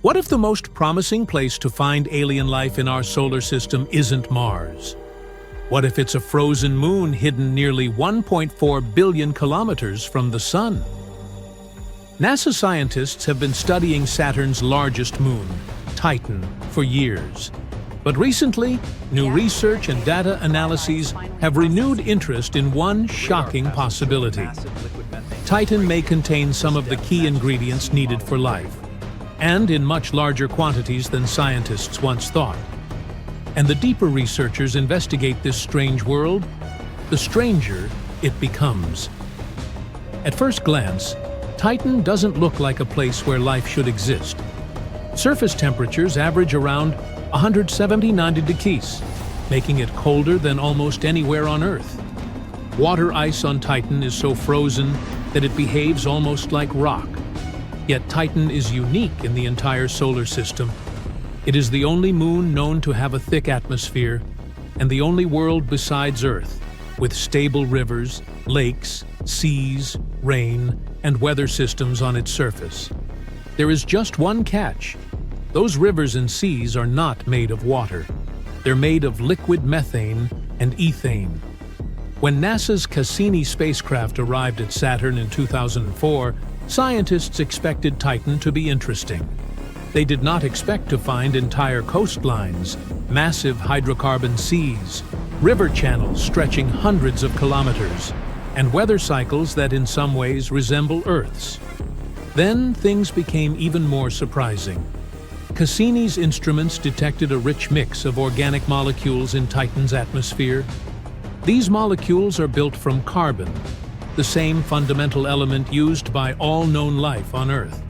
What if the most promising place to find alien life in our solar system isn't Mars? What if it's a frozen moon hidden nearly 1.4 billion kilometers from the Sun? NASA scientists have been studying Saturn's largest moon, Titan, for years. But recently, new research and data analyses have renewed interest in one shocking possibility. Titan may contain some of the key ingredients needed for life, and in much larger quantities than scientists once thought. And the deeper researchers investigate this strange world, the stranger it becomes. At first glance, Titan doesn't look like a place where life should exist. Surface temperatures average around 179 degrees, making it colder than almost anywhere on Earth. Water ice on Titan is so frozen that it behaves almost like rock. Yet Titan is unique in the entire solar system. It is the only moon known to have a thick atmosphere, and the only world besides Earth with stable rivers, lakes, seas, rain, and weather systems on its surface. There is just one catch. Those rivers and seas are not made of water. They're made of liquid methane and ethane. When NASA's Cassini spacecraft arrived at Saturn in 2004, scientists expected Titan to be interesting. They did not expect to find entire coastlines, massive hydrocarbon seas, river channels stretching hundreds of kilometers, and weather cycles that in some ways resemble Earth's. Then things became even more surprising. Cassini's instruments detected a rich mix of organic molecules in Titan's atmosphere. These molecules are built from carbon, the same fundamental element used by all known life on Earth.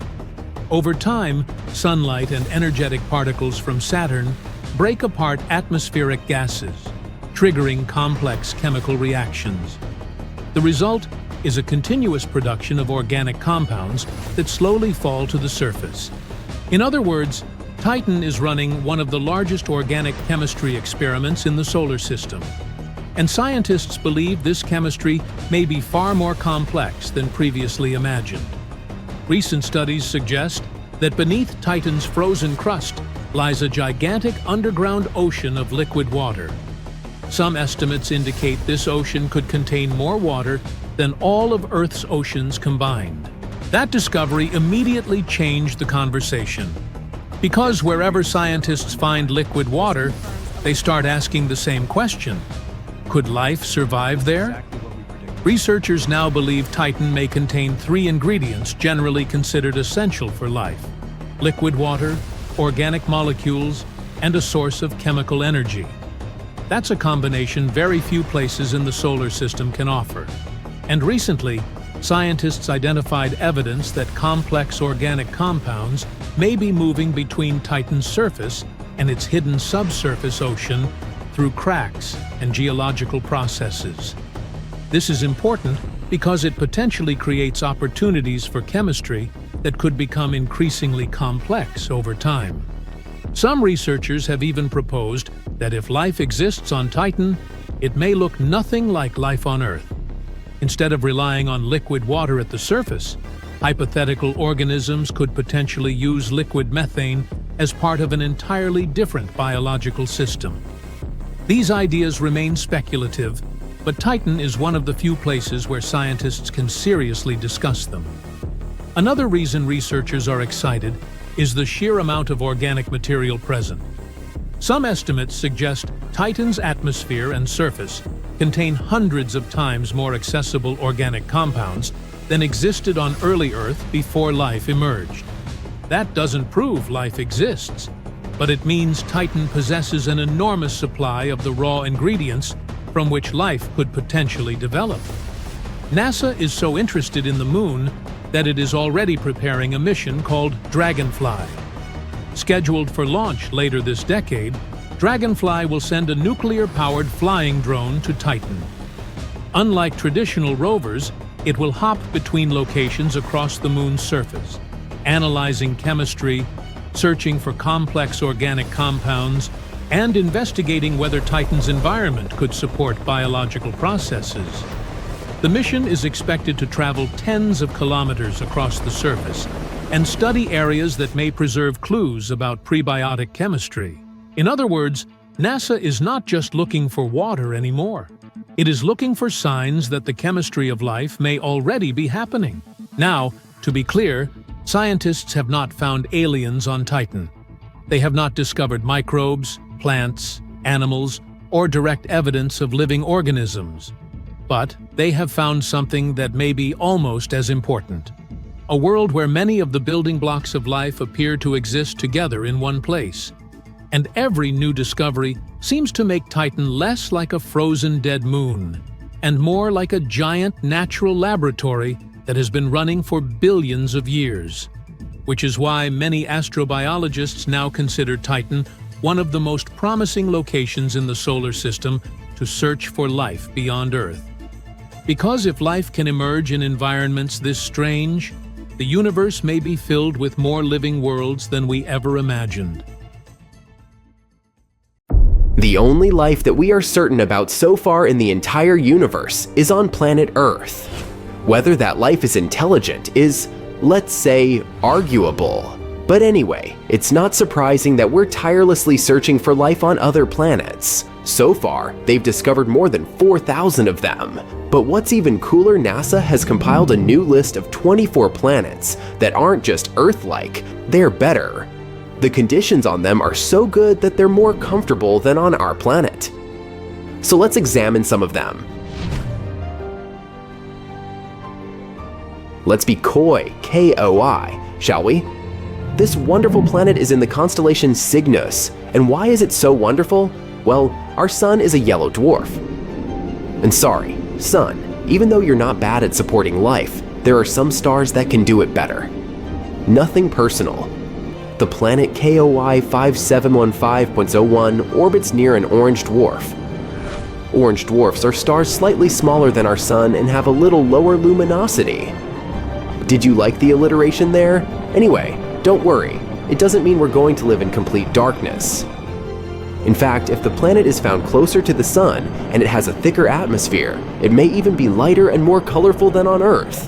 Over time, sunlight and energetic particles from Saturn break apart atmospheric gases, triggering complex chemical reactions. The result is a continuous production of organic compounds that slowly fall to the surface. In other words, Titan is running one of the largest organic chemistry experiments in the solar system. And scientists believe this chemistry may be far more complex than previously imagined. Recent studies suggest that beneath Titan's frozen crust lies a gigantic underground ocean of liquid water. Some estimates indicate this ocean could contain more water than all of Earth's oceans combined. That discovery immediately changed the conversation. Because wherever scientists find liquid water, they start asking the same question: could life survive there? Researchers now believe Titan may contain three ingredients generally considered essential for life: liquid water, organic molecules, and a source of chemical energy. That's a combination very few places in the solar system can offer. And recently, scientists identified evidence that complex organic compounds may be moving between Titan's surface and its hidden subsurface ocean through cracks and geological processes. This is important because it potentially creates opportunities for chemistry that could become increasingly complex over time. Some researchers have even proposed that if life exists on Titan, it may look nothing like life on Earth. Instead of relying on liquid water at the surface, hypothetical organisms could potentially use liquid methane as part of an entirely different biological system. These ideas remain speculative, but Titan is one of the few places where scientists can seriously discuss them. Another reason researchers are excited is the sheer amount of organic material present. Some estimates suggest Titan's atmosphere and surface contain hundreds of times more accessible organic compounds than existed on early Earth before life emerged. That doesn't prove life exists, but it means Titan possesses an enormous supply of the raw ingredients from which life could potentially develop. NASA is so interested in the Moon that it is already preparing a mission called Dragonfly. Scheduled for launch later this decade, Dragonfly will send a nuclear-powered flying drone to Titan. Unlike traditional rovers, it will hop between locations across the Moon's surface, analyzing chemistry, searching for complex organic compounds, and investigating whether Titan's environment could support biological processes. The mission is expected to travel tens of kilometers across the surface, and study areas that may preserve clues about prebiotic chemistry. In other words, NASA is not just looking for water anymore. It is looking for signs that the chemistry of life may already be happening. Now, to be clear, scientists have not found aliens on Titan. They have not discovered microbes, plants, animals, or direct evidence of living organisms. But they have found something that may be almost as important. A world where many of the building blocks of life appear to exist together in one place. And every new discovery seems to make Titan less like a frozen dead moon, and more like a giant natural laboratory that has been running for billions of years. Which is why many astrobiologists now consider Titan one of the most promising locations in the solar system to search for life beyond Earth. Because if life can emerge in environments this strange, the universe may be filled with more living worlds than we ever imagined. The only life that we are certain about so far in the entire universe is on planet Earth. Whether that life is intelligent is, let's say, arguable. But anyway, it's not surprising that we're tirelessly searching for life on other planets. So far, they've discovered more than 4,000 of them. But what's even cooler, NASA has compiled a new list of 24 planets that aren't just Earth-like, they're better. The conditions on them are so good that they're more comfortable than on our planet. So let's examine some of them. Let's be koi, K-O-I, shall we? This wonderful planet is in the constellation Cygnus, and why is it so wonderful? Well, our sun is a yellow dwarf. And sorry, sun, even though you're not bad at supporting life, there are some stars that can do it better. Nothing personal. The planet KOI 5715.01 orbits near an orange dwarf. Orange dwarfs are stars slightly smaller than our sun and have a little lower luminosity. Did you like the alliteration there? Anyway, don't worry, it doesn't mean we're going to live in complete darkness. In fact, if the planet is found closer to the sun and it has a thicker atmosphere, it may even be lighter and more colorful than on Earth.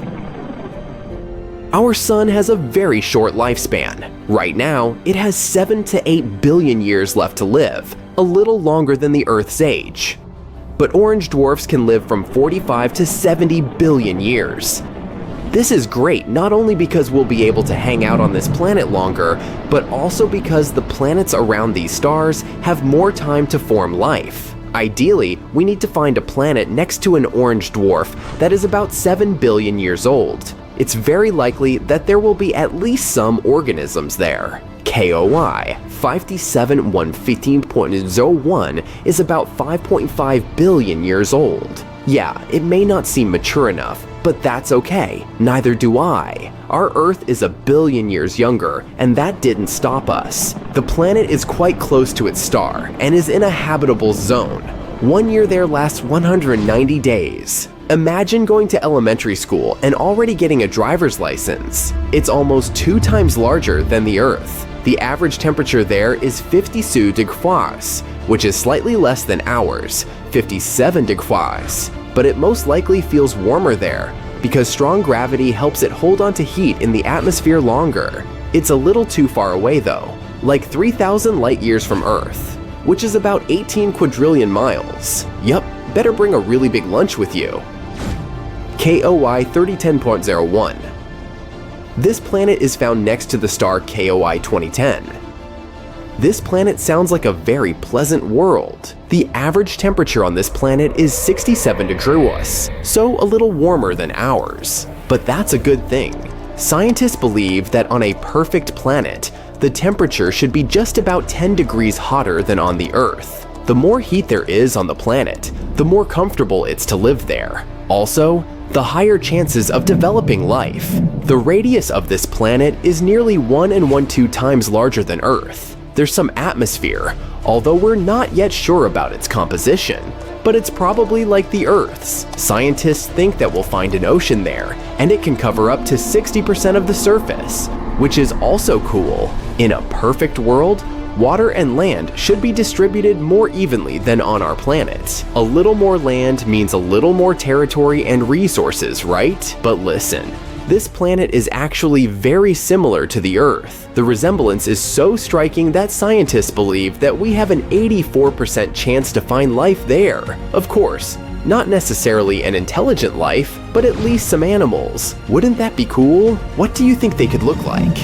Our sun has a very short lifespan. Right now, it has 7 to 8 billion years left to live, a little longer than the Earth's age. But orange dwarfs can live from 45 to 70 billion years. This is great not only because we'll be able to hang out on this planet longer, but also because the planets around these stars have more time to form life. Ideally, we need to find a planet next to an orange dwarf that is about 7 billion years old. It's very likely that there will be at least some organisms there. KOI 57115.01 is about 5.5 billion years old. Yeah, it may not seem mature enough, but that's okay, neither do I. Our Earth is a billion years younger, and that didn't stop us. The planet is quite close to its star and is in a habitable zone. 1 year there lasts 190 days. Imagine going to elementary school and already getting a driver's license. It's almost 2 times larger than the Earth. The average temperature there is 52 degrees, which is slightly less than ours, 57 degrees. But it most likely feels warmer there, because strong gravity helps it hold onto heat in the atmosphere longer. It's a little too far away though, like 3,000 light years from Earth, which is about 18 quadrillion miles. Yup, better bring a really big lunch with you. KOI 3010.01. This planet is found next to the star KOI 2010. This planet sounds like a very pleasant world. The average temperature on this planet is 67 degrees, so a little warmer than ours. But that's a good thing. Scientists believe that on a perfect planet, the temperature should be just about 10 degrees hotter than on the Earth. The more heat there is on the planet, the more comfortable it's to live there. Also, the higher chances of developing life. The radius of this planet is nearly 1 1/2 times larger than Earth. There's some atmosphere, although we're not yet sure about its composition, but it's probably like the Earth's. Scientists think that we'll find an ocean there, and it can cover up to 60% of the surface, which is also cool. In a perfect world, water and land should be distributed more evenly than on our planet. A little more land means a little more territory and resources, right? But listen, This planet is actually very similar to the Earth. The resemblance is so striking that scientists believe that we have an 84% chance to find life there. Of course, not necessarily an intelligent life, but at least some animals. Wouldn't that be cool? What do you think they could look like?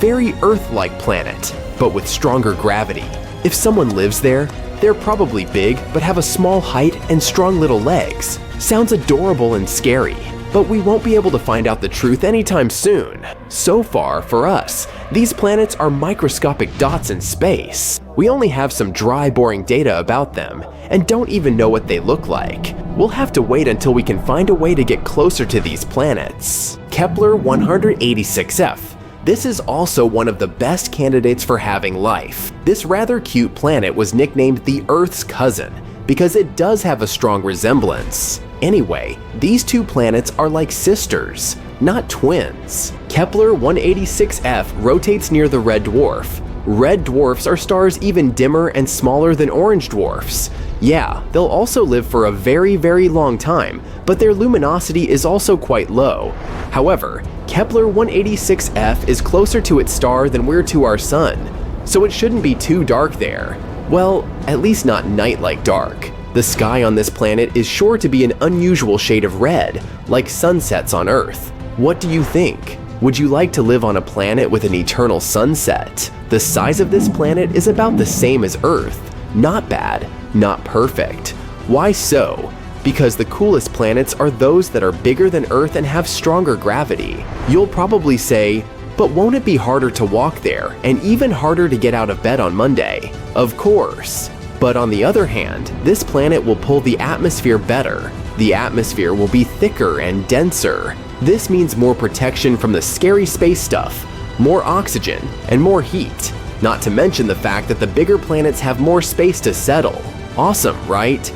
Very Earth-like planet, but with stronger gravity. If someone lives there, they're probably big but have a small height and strong little legs. Sounds adorable and scary, but we won't be able to find out the truth anytime soon. So far, for us, these planets are microscopic dots in space. We only have some dry, boring data about them, and don't even know what they look like. We'll have to wait until we can find a way to get closer to these planets. Kepler 186f. This is also one of the best candidates for having life. This rather cute planet was nicknamed the Earth's cousin, because it does have a strong resemblance. Anyway, these two planets are like sisters, not twins. Kepler 186f rotates near the red dwarf. Red dwarfs are stars even dimmer and smaller than orange dwarfs. Yeah, they'll also live for a very, very long time, but their luminosity is also quite low. However, Kepler 186f is closer to its star than we're to our sun, so it shouldn't be too dark there. Well, at least not night-like dark. The sky on this planet is sure to be an unusual shade of red, like sunsets on Earth. What do you think? Would you like to live on a planet with an eternal sunset? The size of this planet is about the same as Earth. Not bad, not perfect. Why so? Because the coolest planets are those that are bigger than Earth and have stronger gravity. You'll probably say, but won't it be harder to walk there and even harder to get out of bed on Monday? Of course. But on the other hand, this planet will pull the atmosphere better. The atmosphere will be thicker and denser. This means more protection from the scary space stuff, more oxygen, and more heat. Not to mention the fact that the bigger planets have more space to settle. Awesome, right?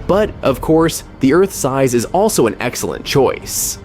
But, of course, the Earth's size is also an excellent choice.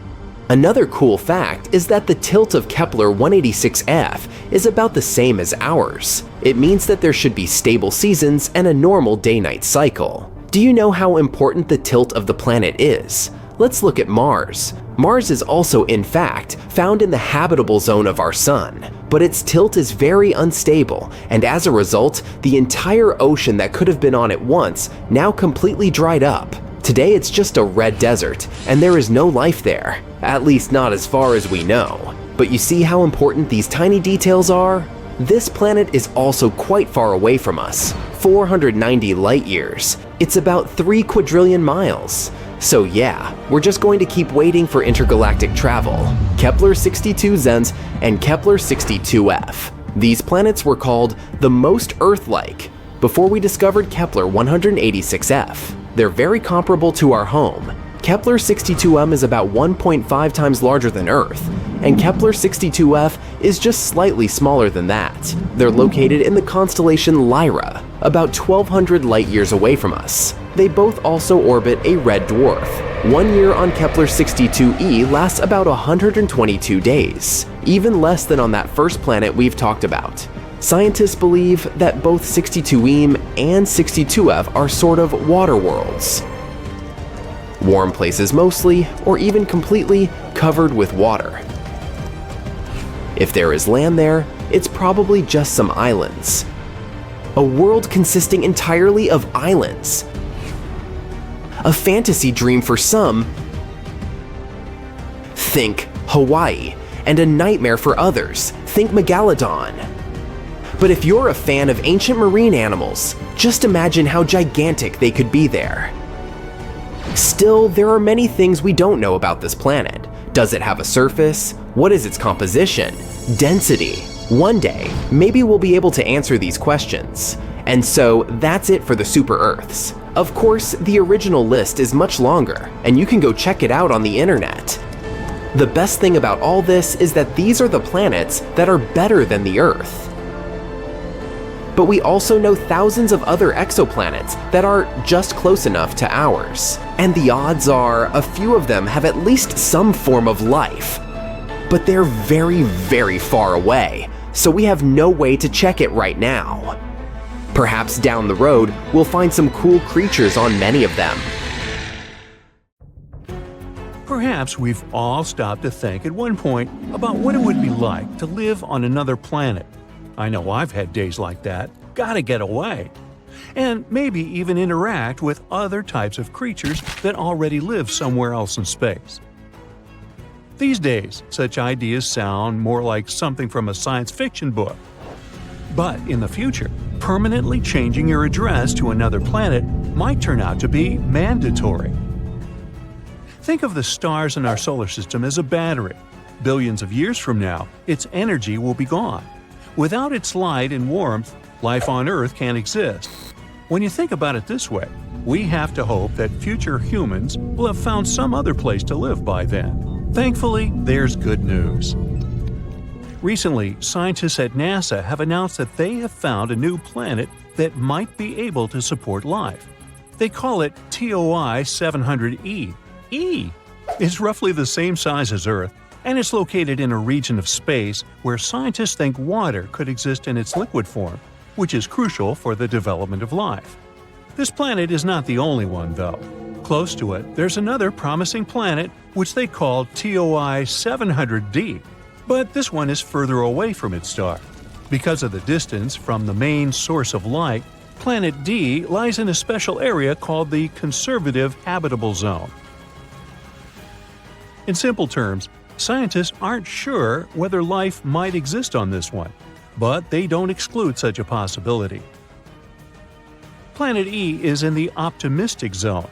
Another cool fact is that the tilt of Kepler 186f is about the same as ours. It means that there should be stable seasons and a normal day-night cycle. Do you know how important the tilt of the planet is? Let's look at Mars. Mars is also, in fact, found in the habitable zone of our sun, but its tilt is very unstable, and as a result, the entire ocean that could have been on it once now completely dried up. Today it's just a red desert, and there is no life there, at least not as far as we know. But you see how important these tiny details are? This planet is also quite far away from us, 490 light years. It's about 3 quadrillion miles. So yeah, we're just going to keep waiting for intergalactic travel. Kepler 62 Zens and Kepler 62f. These planets were called the most Earth-like before we discovered Kepler 186f. They're very comparable to our home. Kepler 62m is about 1.5 times larger than Earth, and Kepler 62f is just slightly smaller than that. They're located in the constellation Lyra, about 1,200 light years away from us. They both also orbit a red dwarf. 1 year on Kepler 62e lasts about 122 days, even less than on that first planet we've talked about. Scientists believe that both 62e and 62f are sort of water worlds. Warm places mostly, or even completely, covered with water. If there is land there, it's probably just some islands. A world consisting entirely of islands. A fantasy dream for some. Think Hawaii, and a nightmare for others. Think Megalodon. But if you're a fan of ancient marine animals, just imagine how gigantic they could be there. Still, there are many things we don't know about this planet. Does it have a surface? What is its composition? Density? One day, maybe we'll be able to answer these questions. And so, that's it for the super Earths. Of course, the original list is much longer, and you can go check it out on the internet. The best thing about all this is that these are the planets that are better than the Earth. But we also know thousands of other exoplanets that are just close enough to ours. And the odds are a few of them have at least some form of life. But they're very, very far away, so we have no way to check it right now. Perhaps down the road, we'll find some cool creatures on many of them. Perhaps Perhaps we've all stopped to think at one point about what it would be like to live on another planet. I know I've had days like that. Gotta get away. And maybe even interact with other types of creatures that already live somewhere else in space. These days, such ideas sound more like something from a science fiction book. But in the future, permanently changing your address to another planet might turn out to be mandatory. Think of the stars in our solar system as a battery. Billions of years from now, its energy will be gone. Without its light and warmth, life on Earth can't exist. When you think about it this way, we have to hope that future humans will have found some other place to live by then. Thankfully, there's good news. Recently, scientists at NASA have announced that they have found a new planet that might be able to support life. They call it TOI 700e. E is roughly the same size as Earth, and it's located in a region of space where scientists think water could exist in its liquid form, which is crucial for the development of life. This planet is not the only one, though. Close to it, there's another promising planet which they call TOI 700d, but this one is further away from its star. Because of the distance from the main source of light, Planet D lies in a special area called the Conservative Habitable Zone. In simple terms, scientists aren't sure whether life might exist on this one, but they don't exclude such a possibility. Planet E is in the optimistic zone,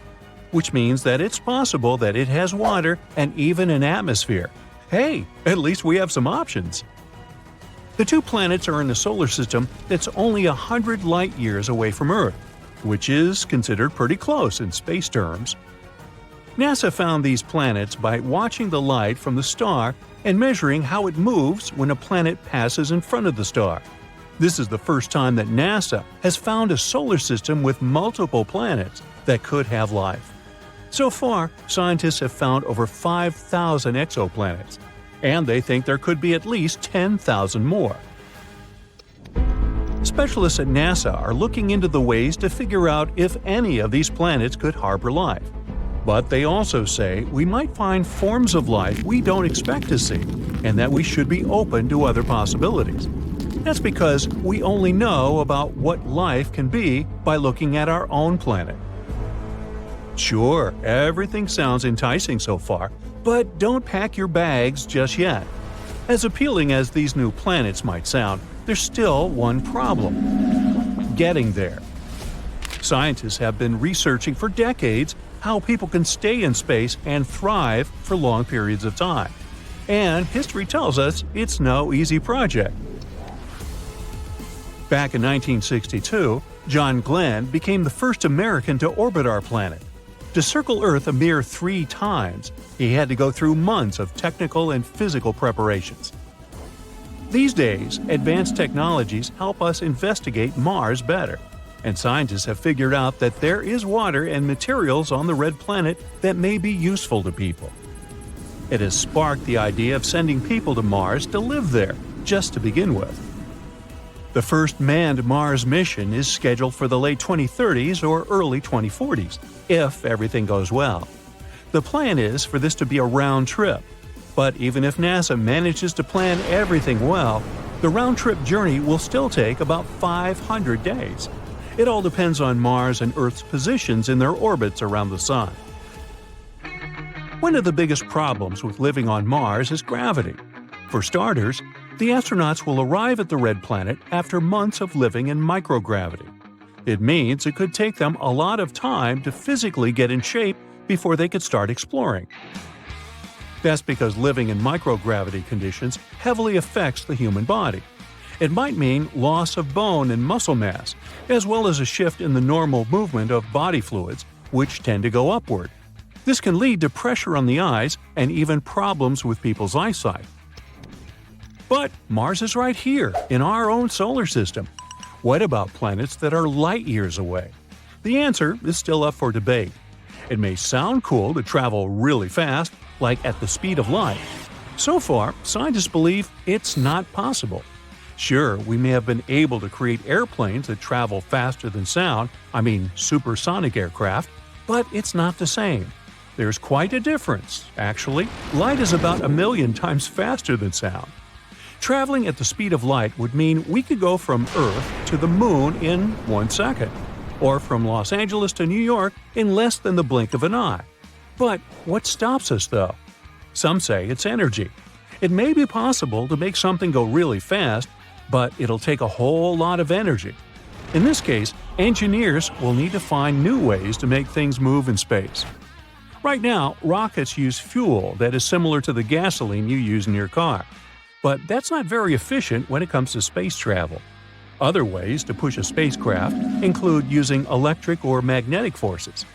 which means that it's possible that it has water and even an atmosphere. Hey, at least we have some options. The two planets are in the solar system that's only 100 light-years away from Earth, which is considered pretty close in space terms. NASA found these planets by watching the light from the star and measuring how it moves when a planet passes in front of the star. This is the first time that NASA has found a solar system with multiple planets that could have life. So far, scientists have found over 5,000 exoplanets, and they think there could be at least 10,000 more. Specialists at NASA are looking into the ways to figure out if any of these planets could harbor life. But they also say we might find forms of life we don't expect to see, and that we should be open to other possibilities. That's because we only know about what life can be by looking at our own planet. Sure, everything sounds enticing so far, but don't pack your bags just yet. As appealing as these new planets might sound, there's still one problem: getting there. Scientists have been researching for decades how people can stay in space and thrive for long periods of time. And history tells us it's no easy project. Back in 1962, John Glenn became the first American to orbit our planet. To circle Earth a mere 3 times, he had to go through months of technical and physical preparations. These days, advanced technologies help us investigate Mars better, and scientists have figured out that there is water and materials on the red planet that may be useful to people. It has sparked the idea of sending people to Mars to live there, just to begin with. The first manned Mars mission is scheduled for the late 2030s or early 2040s, if everything goes well. The plan is for this to be a round trip, but even if NASA manages to plan everything well, the round-trip journey will still take about 500 days. It all depends on Mars and Earth's positions in their orbits around the Sun. One of the biggest problems with living on Mars is gravity. For starters, the astronauts will arrive at the red planet after months of living in microgravity. It means it could take them a lot of time to physically get in shape before they could start exploring. That's because living in microgravity conditions heavily affects the human body. It might mean loss of bone and muscle mass, as well as a shift in the normal movement of body fluids, which tend to go upward. This can lead to pressure on the eyes and even problems with people's eyesight. But Mars is right here, in our own solar system. What about planets that are light years away? The answer is still up for debate. It may sound cool to travel really fast, like at the speed of light. So far, scientists believe it's not possible. Sure, we may have been able to create airplanes that travel faster than sound, supersonic aircraft, but it's not the same. There's quite a difference, actually. Light is about 1,000,000 times faster than sound. Traveling at the speed of light would mean we could go from Earth to the Moon in 1 second, or from Los Angeles to New York in less than the blink of an eye. But what stops us, though? Some say it's energy. It may be possible to make something go really fast, but it'll take a whole lot of energy. In this case, engineers will need to find new ways to make things move in space. Right now, rockets use fuel that is similar to the gasoline you use in your car. But that's not very efficient when it comes to space travel. Other ways to push a spacecraft include using electric or magnetic forces.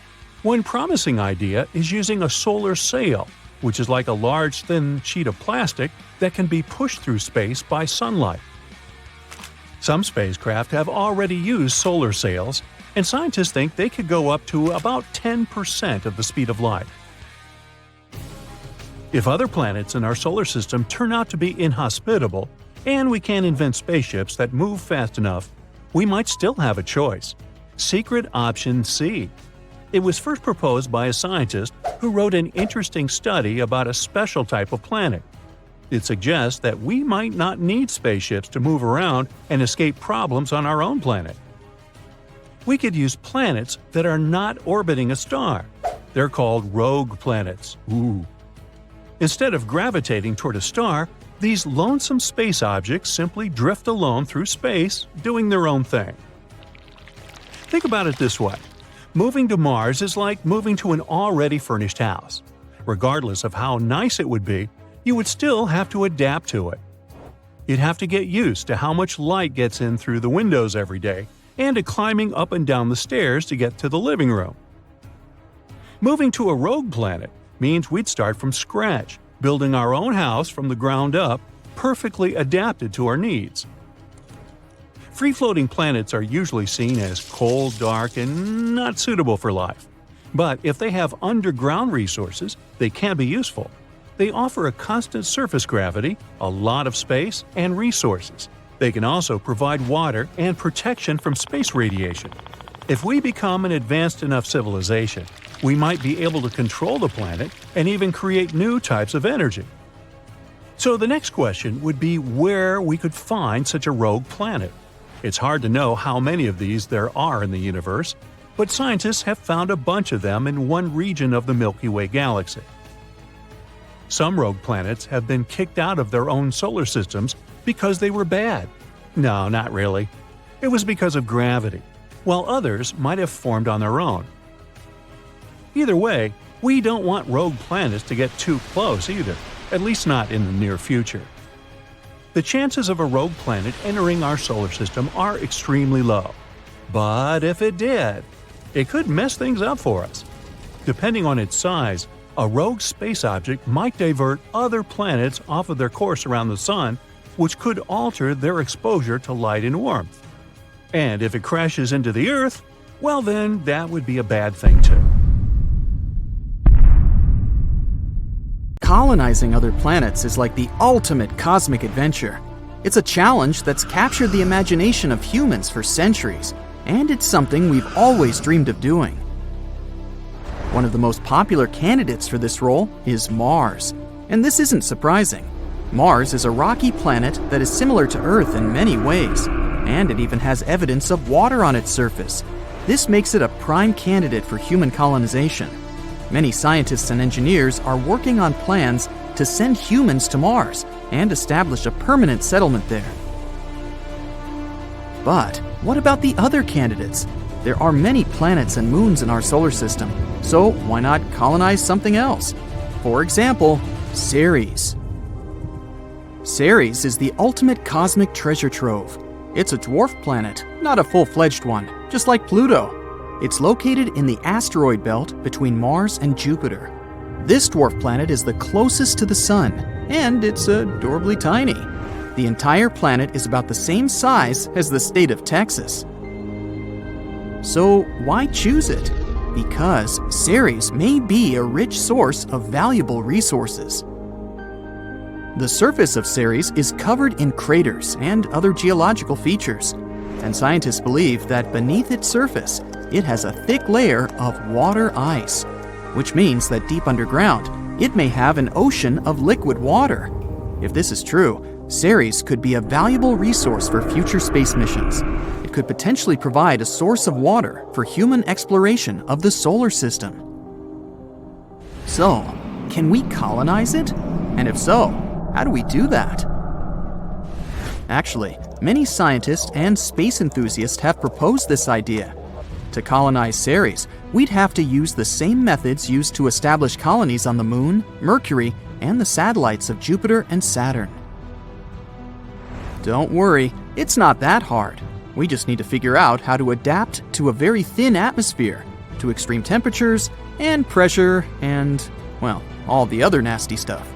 One promising idea is using a solar sail, which is like a large thin sheet of plastic that can be pushed through space by sunlight. Some spacecraft have already used solar sails, and scientists think they could go up to about 10% of the speed of light. If other planets in our solar system turn out to be inhospitable, and we can't invent spaceships that move fast enough, we might still have a choice. Secret Option C. It was first proposed by a scientist who wrote an interesting study about a special type of planet. It suggests that we might not need spaceships to move around and escape problems on our own planet. We could use planets that are not orbiting a star. They're called rogue planets. Ooh. Instead of gravitating toward a star, these lonesome space objects simply drift alone through space, doing their own thing. Think about it this way. Moving to Mars is like moving to an already furnished house. Regardless of how nice it would be, you would still have to adapt to it. You'd have to get used to how much light gets in through the windows every day, and to climbing up and down the stairs to get to the living room. Moving to a rogue planet means we'd start from scratch, building our own house from the ground up, perfectly adapted to our needs. Free-floating planets are usually seen as cold, dark, and not suitable for life. But if they have underground resources, they can be useful. They offer a constant surface gravity, a lot of space, and resources. They can also provide water and protection from space radiation. If we become an advanced enough civilization, we might be able to control the planet and even create new types of energy. So the next question would be where we could find such a rogue planet. It's hard to know how many of these there are in the universe, but scientists have found a bunch of them in one region of the Milky Way galaxy. Some rogue planets have been kicked out of their own solar systems because they were bad. No, not really. It was because of gravity, while others might have formed on their own. Either way, we don't want rogue planets to get too close either, at least not in the near future. The chances of a rogue planet entering our solar system are extremely low. But if it did, it could mess things up for us. Depending on its size, a rogue space object might divert other planets off of their course around the Sun, which could alter their exposure to light and warmth. And if it crashes into the Earth, well then, that would be a bad thing too. Colonizing other planets is like the ultimate cosmic adventure. It's a challenge that's captured the imagination of humans for centuries, and it's something we've always dreamed of doing. One of the most popular candidates for this role is Mars, and this isn't surprising. Mars is a rocky planet that is similar to Earth in many ways, and it even has evidence of water on its surface. This makes it a prime candidate for human colonization. Many scientists and engineers are working on plans to send humans to Mars and establish a permanent settlement there. But what about the other candidates? There are many planets and moons in our solar system, so why not colonize something else? For example, Ceres. Ceres is the ultimate cosmic treasure trove. It's a dwarf planet, not a full-fledged one, just like Pluto. It's located in the asteroid belt between Mars and Jupiter. This dwarf planet is the closest to the Sun, and it's adorably tiny. The entire planet is about the same size as the state of Texas. So why choose it? Because Ceres may be a rich source of valuable resources. The surface of Ceres is covered in craters and other geological features, and scientists believe that beneath its surface, it has a thick layer of water ice. which means that deep underground, it may have an ocean of liquid water. If this is true, Ceres could be a valuable resource for future space missions. It could potentially provide a source of water for human exploration of the solar system. So, can we colonize it? And if so, how do we do that? Actually, many scientists and space enthusiasts have proposed this idea. To colonize Ceres, we'd have to use the same methods used to establish colonies on the Moon, Mercury, and the satellites of Jupiter and Saturn. Don't worry, it's not that hard. We just need to figure out how to adapt to a very thin atmosphere, to extreme temperatures, and pressure, and, well, all the other nasty stuff.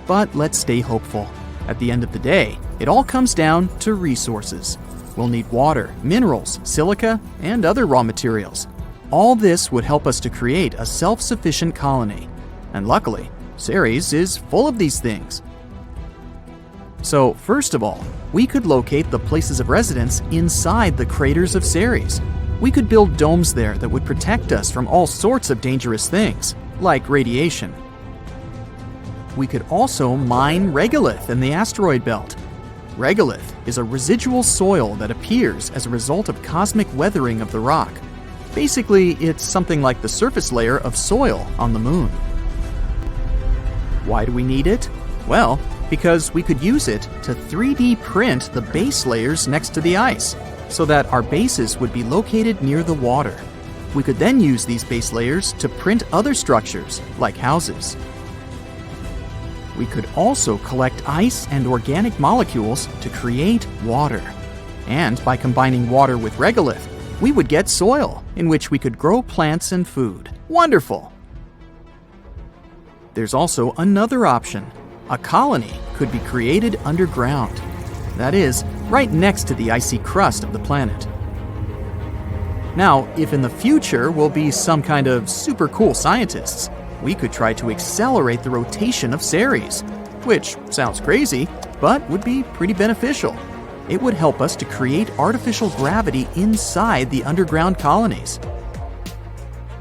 But let's stay hopeful. At the end of the day, it all comes down to resources. We'll need water, minerals, silica, and other raw materials. All this would help us to create a self-sufficient colony. And luckily, Ceres is full of these things. So, first of all, we could locate the places of residence inside the craters of Ceres. We could build domes there that would protect us from all sorts of dangerous things, like radiation. We could also mine regolith in the asteroid belt. Regolith is a residual soil that appears as a result of cosmic weathering of the rock. Basically, it's something like the surface layer of soil on the Moon. Why do we need it? Well, because we could use it to 3D print the base layers next to the ice, so that our bases would be located near the water. We could then use these base layers to print other structures, like houses. We could also collect ice and organic molecules to create water. And by combining water with regolith, we would get soil in which we could grow plants and food. Wonderful! There's also another option. A colony could be created underground. That is, right next to the icy crust of the planet. Now, if in the future we'll be some kind of super cool scientists, we could try to accelerate the rotation of Ceres, which sounds crazy, but would be pretty beneficial. It would help us to create artificial gravity inside the underground colonies.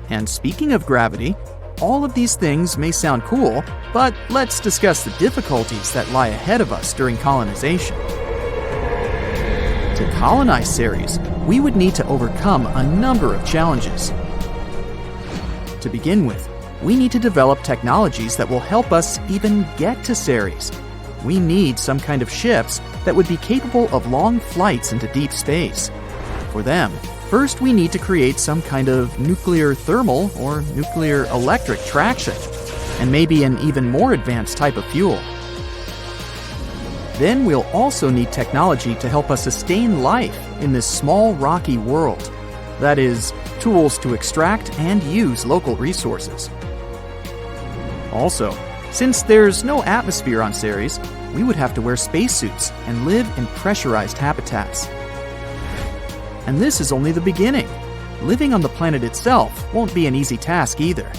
And speaking of gravity, all of these things may sound cool, but let's discuss the difficulties that lie ahead of us during colonization. To colonize Ceres, we would need to overcome a number of challenges. To begin with, we need to develop technologies that will help us even get to Ceres. We need some kind of ships that would be capable of long flights into deep space. For them, first we need to create some kind of nuclear thermal or nuclear electric traction, and maybe an even more advanced type of fuel. Then we'll also need technology to help us sustain life in this small rocky world. That is, tools to extract and use local resources. Also, since there's no atmosphere on Ceres, we would have to wear spacesuits and live in pressurized habitats. And this is only the beginning. Living on the planet itself won't be an easy task either.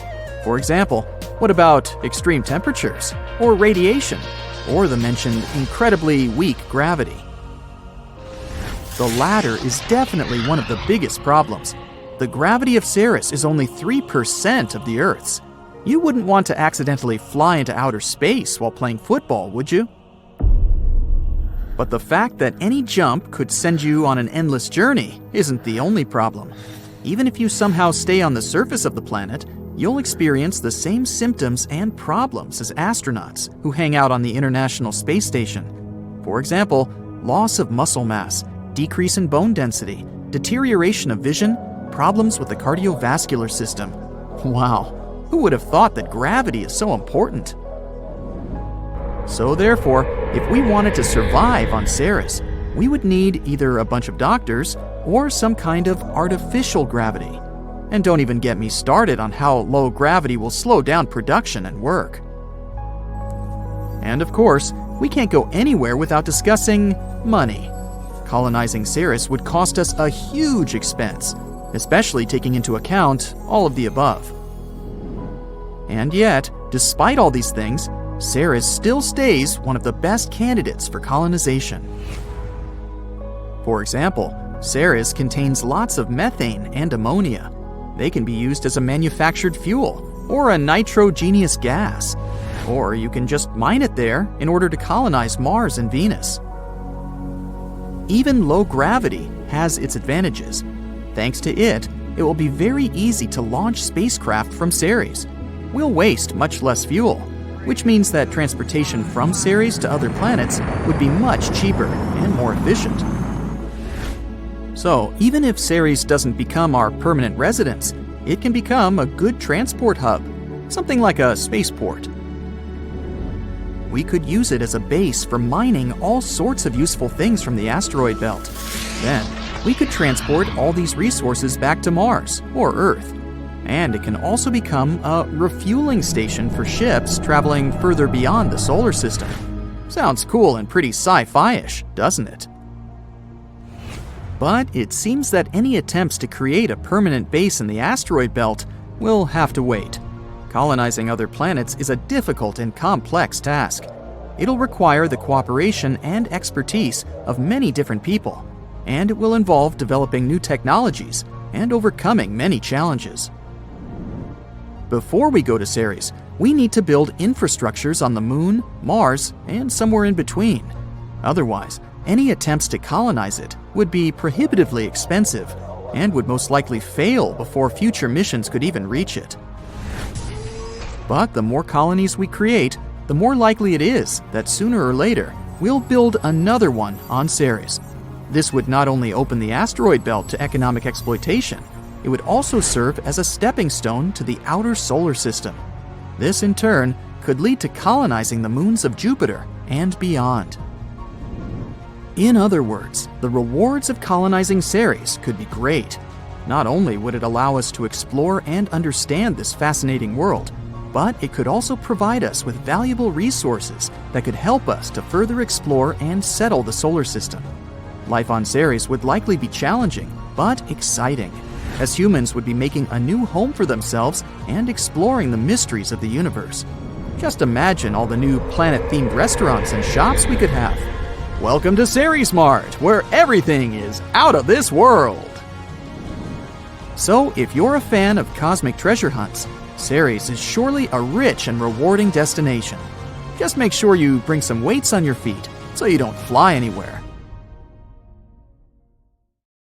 For example, what about extreme temperatures, or radiation, or the mentioned incredibly weak gravity? The latter is definitely one of the biggest problems. The gravity of Ceres is only 3% of the Earth's. You wouldn't want to accidentally fly into outer space while playing football, would you? But the fact that any jump could send you on an endless journey isn't the only problem. Even if you somehow stay on the surface of the planet, you'll experience the same symptoms and problems as astronauts who hang out on the International Space Station. For example, loss of muscle mass, decrease in bone density, deterioration of vision, problems with the cardiovascular system. Wow, who would have thought that gravity is so important? So therefore, if we wanted to survive on Ceres, we would need either a bunch of doctors or some kind of artificial gravity. And don't even get me started on how low gravity will slow down production and work. And of course, we can't go anywhere without discussing money. Colonizing Ceres would cost us a huge expense, especially taking into account all of the above. And yet, despite all these things, Ceres still stays one of the best candidates for colonization. For example, Ceres contains lots of methane and ammonia. They can be used as a manufactured fuel or a nitrogenous gas. Or you can just mine it there in order to colonize Mars and Venus. Even low gravity has its advantages. Thanks to it, it will be very easy to launch spacecraft from Ceres. We'll waste much less fuel, which means that transportation from Ceres to other planets would be much cheaper and more efficient. So, even if Ceres doesn't become our permanent residence, it can become a good transport hub, something like a spaceport. We could use it as a base for mining all sorts of useful things from the asteroid belt. Then, we could transport all these resources back to Mars or Earth. And it can also become a refueling station for ships traveling further beyond the solar system. Sounds cool and pretty sci-fi-ish, doesn't it? But it seems that any attempts to create a permanent base in the asteroid belt will have to wait. Colonizing other planets is a difficult and complex task. It'll require the cooperation and expertise of many different people, and it will involve developing new technologies and overcoming many challenges. Before we go to Ceres, we need to build infrastructures on the Moon, Mars, and somewhere in between. Otherwise, any attempts to colonize it would be prohibitively expensive and would most likely fail before future missions could even reach it. But the more colonies we create, the more likely it is that sooner or later we'll build another one on Ceres. This would not only open the asteroid belt to economic exploitation, it would also serve as a stepping stone to the outer solar system. This, in turn, could lead to colonizing the moons of Jupiter and beyond. In other words, the rewards of colonizing Ceres could be great. Not only would it allow us to explore and understand this fascinating world, but it could also provide us with valuable resources that could help us to further explore and settle the solar system. Life on Ceres would likely be challenging, but exciting, as humans would be making a new home for themselves and exploring the mysteries of the universe. Just imagine all the new planet-themed restaurants and shops we could have. Welcome to Ceres Mart, where everything is out of this world! So, if you're a fan of cosmic treasure hunts, Ceres is surely a rich and rewarding destination. Just make sure you bring some weights on your feet so you don't fly anywhere.